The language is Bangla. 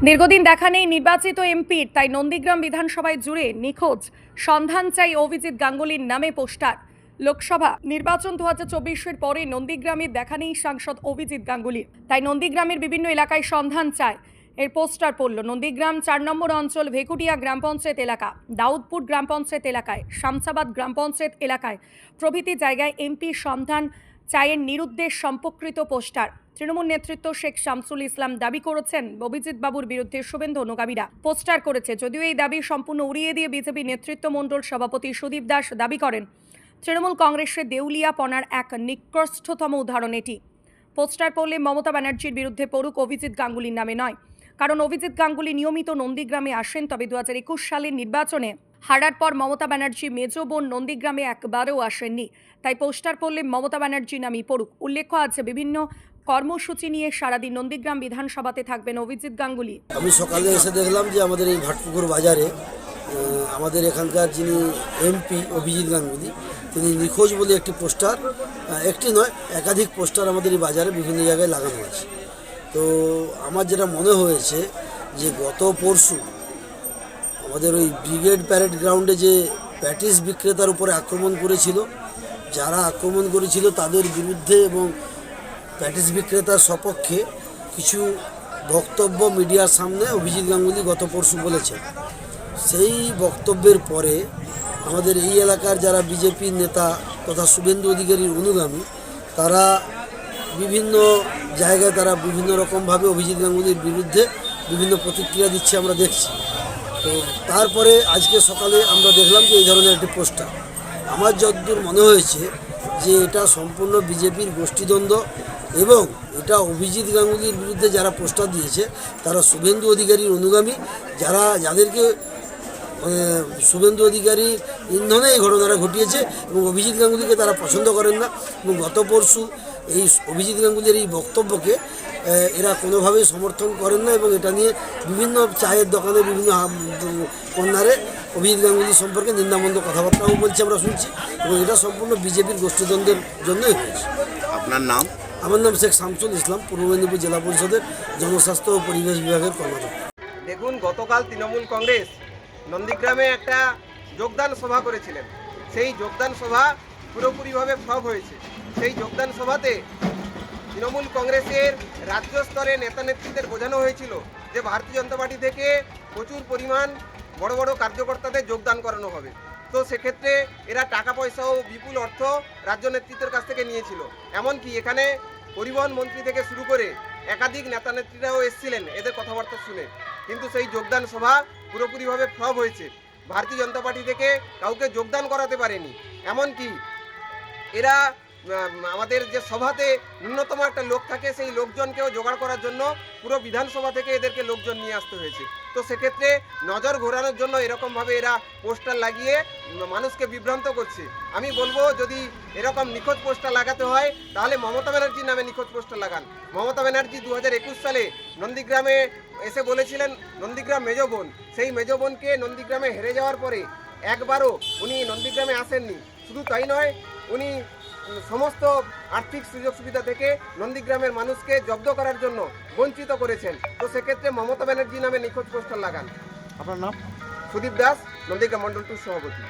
দীর্ঘদিন দেখা নেই নির্বাচিত এমপির, তাই নন্দীগ্রাম বিধানসভায় জুড়ে নিখোঁজ সন্ধান চাই অভিজিৎ গাঙ্গুলির নামে পোস্টার। লোকসভা নির্বাচন 2024-এর পরে নন্দীগ্রামের দেখা নেই সাংসদ অভিজিৎ গাঙ্গুলির, তাই নন্দীগ্রামের বিভিন্ন এলাকায় সন্ধান চায় এর পোস্টার পড়ল। নন্দীগ্রাম 4 নম্বর অঞ্চল ভেকুটিয়া গ্রাম পঞ্চায়েত এলাকা, দাউদপুর গ্রাম পঞ্চায়েত এলাকায়, শামসাবাদ গ্রাম পঞ্চায়েত এলাকায় প্রভৃতি জায়গায় এমপির সন্ধান চায়ের নিরুদ্দেশ সম্পর্কিত পোস্টার। তৃণমূল নেতৃত্ব শেখ শামসুল ইসলাম দাবি করেছেন অভিজিৎ বাবুর বিরুদ্ধে শুভেন্দু অনুগামীরা পোস্টার করেছে। যদিও এই দাবি সম্পূর্ণ উড়িয়ে দিয়ে বিজেপি নেতৃত্ব মণ্ডল সভাপতি সুদীপ দাস দাবি করেন তৃণমূল কংগ্রেসের দেউলিয়াপনার এক নিকৃষ্টতম উদাহরণ এটি। পোস্টার পড়লে মমতা ব্যানার্জির বিরুদ্ধে পড়ুক, অভিজিৎ গাঙ্গুলির নামে নয়। কারণ অভিজিৎ গাঙ্গুলি নিয়মিত নন্দীগ্রামে আসেন, তবে 2021 সালের নির্বাচনে হারার পর মমতা ব্যানার্জি মেজ বোন নন্দীগ্রামে একবারও আসেননি। তাই পোস্টার পড়লে মমতা ব্যানার্জি নামই পড়ুক। উল্লেখ্য আছে বিভিন্ন কর্মসূচি নিয়ে সারাদিন নন্দীগ্রাম বিধানসভাতে থাকবেন অভিজিৎ গাঙ্গুলি। আমি সকালে এসে দেখলাম যে আমাদের এই ভাটপুকুর বাজারে আমাদের এখানকার যিনি এমপি অভিজিৎ গাঙ্গুলি, তিনি নিখোঁজ বলে একটি পোস্টার, একটি নয় একাধিক পোস্টার আমাদের এই বাজারে বিভিন্ন জায়গায় লাগানো আছে। তো আমার যেটা মনে হয়েছে যে গত পরশু আমাদের ওই ব্রিগেড প্যারেড গ্রাউন্ডে যে প্যাটিস বিক্রেতার উপরে আক্রমণ করেছিল, যারা আক্রমণ করেছিল তাদের বিরুদ্ধে এবং প্যাটিস বিক্রেতার সপক্ষে কিছু বক্তব্য মিডিয়ার সামনে অভিজিৎ গাঙ্গুলি গত পরশু বলেছেন। সেই বক্তব্যের পরে আমাদের এই এলাকার যারা বিজেপির নেতা তথা শুভেন্দু অধিকারীর অনুগামী, তারা বিভিন্ন জায়গায় তারা বিভিন্ন রকমভাবে অভিজিৎ গাঙ্গুলির বিরুদ্ধে বিভিন্ন প্রতিক্রিয়া দিচ্ছে আমরা দেখছি। তো তারপরে আজকে সকালে আমরা দেখলাম যে এই ধরনের একটি পোস্টার। আমার যতদূর মনে হয়েছে যে এটা সম্পূর্ণ বিজেপির গোষ্ঠীদ্বন্দ্ব এবং এটা অভিজিৎ গাঙ্গুলির বিরুদ্ধে যারা পোস্টার দিয়েছে তারা শুভেন্দু অধিকারীর অনুগামী, যাদেরকে শুভেন্দু অধিকারীর ইন্ধনে এই ঘটনাটা ঘটিয়েছে এবং অভিজিৎ গাঙ্গুলিকে তারা পছন্দ করেন না। এবং গত পরশু এই অভিজিৎ গাঙ্গুলির এই বক্তব্যকে এরা কোনোভাবেই সমর্থন করেন না এবং এটা নিয়ে বিভিন্ন চায়ের দোকানে বিভিন্ন কর্নারে অভিজিৎ গাঙ্গুলি সম্পর্কে নিন্দামন্দ কথাবার্তাও বলছে, আমরা শুনছি। এবং এটা সম্পূর্ণ বিজেপির গোষ্ঠীদ্বন্দ্বের জন্যই হয়েছে। আপনার নাম? আমার নাম শেখ শামসুল ইসলাম, পূর্ব মেদিনীপুর জেলা পরিষদের জনস্বাস্থ্য ও পরিবেশ বিভাগের কর্মকর্তা। দেখুন, গতকাল তৃণমূল কংগ্রেস নন্দীগ্রামে একটা যোগদান সভা করেছিলেন। সেই যোগদান সভা পুরোপুরিভাবে ফ্লপ হয়েছে। সেই যোগদান সভাতে তৃণমূল কংগ্রেসের রাজ্য স্তরে নেতা নেত্রীদের বোঝানো হয়েছিল যে ভারতীয় জনতা পার্টি থেকে প্রচুর পরিমাণ বড় বড় কার্যকর্তাদের যোগদান করানো হবে। তো সেক্ষেত্রে এরা টাকা পয়সা ও বিপুল অর্থ রাজ্য নেতৃত্বের কাছ থেকে নিয়েছিল। এমনকি এখানে পরিবহন মন্ত্রী থেকে শুরু করে একাধিক নেতা নেত্রীরাও এসেছিলেন এদের কথাবার্তা শুনে। কিন্তু সেই যোগদান সভা পুরোপুরিভাবে ফ্লপ হয়েছে। ভারতীয় জনতা পার্টি থেকে কাউকে যোগদান করাতে পারেনি। এমনকি এরা আমাদের যে সভাতে ন্যূনতম একটা লোক থাকে, সেই লোকজনকেও জোগাড় করার জন্য পুরো বিধানসভা থেকে এদেরকে লোকজন নিয়ে আসতে হয়েছে। তো সেক্ষেত্রে নজর ঘোরানোর জন্য এরকমভাবে এরা পোস্টার লাগিয়ে মানুষকে বিভ্রান্ত করছে। আমি বলবো, যদি এরকম নিখোঁজ পোস্টার লাগাতে হয় তাহলে মমতা ব্যানার্জির নামে নিখোঁজ পোস্টার লাগান। মমতা ব্যানার্জি 2021 সালে নন্দীগ্রামে এসে বলেছিলেন নন্দীগ্রাম মেজ বোন। সেই মেজ বোনকে নন্দীগ্রামে হেরে যাওয়ার পরে একবারও উনি নন্দীগ্রামে আসেননি। শুধু তাই নয়, উনি সমস্ত আর্থিক সুযোগ সুবিধা থেকে নন্দীগ্রামের মানুষকে জব্দ করার জন্য বঞ্চিত করেছেন। তো সেক্ষেত্রে মমতা ব্যানার্জি নামে নিখোঁজ পোস্টার লাগান। আপনার নাম? সুদীপ দাস, নন্দীগ্রাম মন্ডল 2 সভাপতি।